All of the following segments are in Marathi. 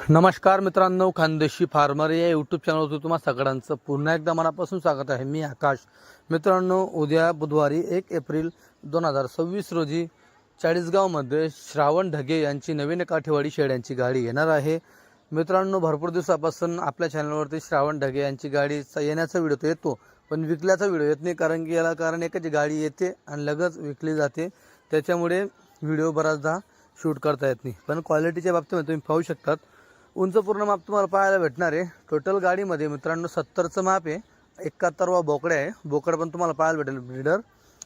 नमस्कार मित्रांनो, खानदेशी फार्मर या यूट्यूब चॅनलवर तुम्हा सगळ्यांचं पुन्हा एकदा मनापासून स्वागत आहे। मी आकाश। मित्रांनो, उद्या बुधवारी 1 एप्रिल 2026 रोजी चाळीसगावमध्ये श्रावण ढगे यांची नवीन काठेवाडी शेळ्यांची गाडी येणार आहे। मित्रांनो, भरपूर दिवसापासून आपल्या चॅनलवरती श्रावण ढगे यांची गाडी येण्याचा व्हिडिओ तो येतो, पण विकल्याचा व्हिडिओ येत नाही, कारण की याला कारण एकच, गाडी येते आणि लगेच विकली जाते, त्याच्यामुळे व्हिडिओ बराचदा शूट करता येत नाही। पण क्वालिटीच्या बाबतीमध्ये तुम्ही पाहू शकतात, उंच पूर्ण माप तुम्हाला पाहायला भेटणार आहे। टोटल गाडीमध्ये मित्रांनो 70चं माप आहे, 71वा बोकडे आहे, बोकड पण तुम्हाला पाहायला भेटेल, ब्रीडर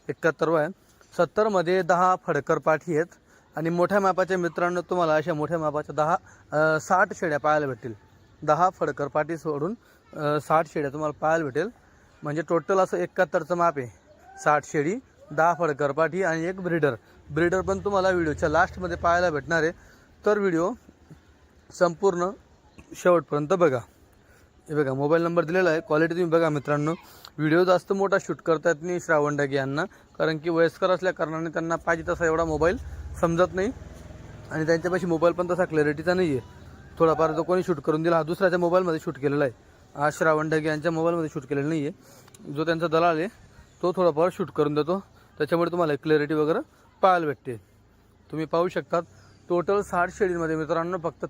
71वा आहे। 70 मध्ये 10 फडकर पाठी आहेत आणि मोठ्या मापाच्या मित्रांनो तुम्हाला अशा मोठ्या मापाच्या 60 शेळ्या पाहायला भेटतील। 10 फडकर पाठी सोडून 60 शेळ्या तुम्हाला पाहायला भेटेल, म्हणजे टोटल असं 71चं माप आहे। 60 शेळी, 10 फडकर पाठी आणि एक ब्रीडर पण तुम्हाला व्हिडिओच्या लास्टमध्ये पाहायला भेटणार आहे। तर व्हिडिओ संपूर्ण शेवटपर्यंत बघा। हे बघा, मोबाईल नंबर दिलेला आहे, क्वालिटी तुम्ही बघा मित्रांनो। व्हिडिओ जास्त मोठा शूट करता येत नाही श्रावण ढगे यांना, कारण की वयस्कर असल्या कारणाने त्यांना पाहिजे तसा एवढा मोबाईल समजत नाही आणि त्यांच्यापाशी मोबाईल पण तसा क्लॅरिटीचा नाही आहे। थोडाफार जो कोणी शूट करून दिला, हा दुसऱ्याच्या मोबाईलमध्ये शूट केलेला आहे, हा श्रावण ढगे यांच्या मोबाईलमध्ये शूट केलेला नाही आहे। जो त्यांचा दलाल आहे तो थोडाफार शूट करून देतो, त्याच्यामुळे तुम्हाला क्लॅरिटी वगैरे पाहायला भेटते। तुम्ही पाहू शकतात, टोटल 60 शेळींमध्ये मित्रांनो फक्त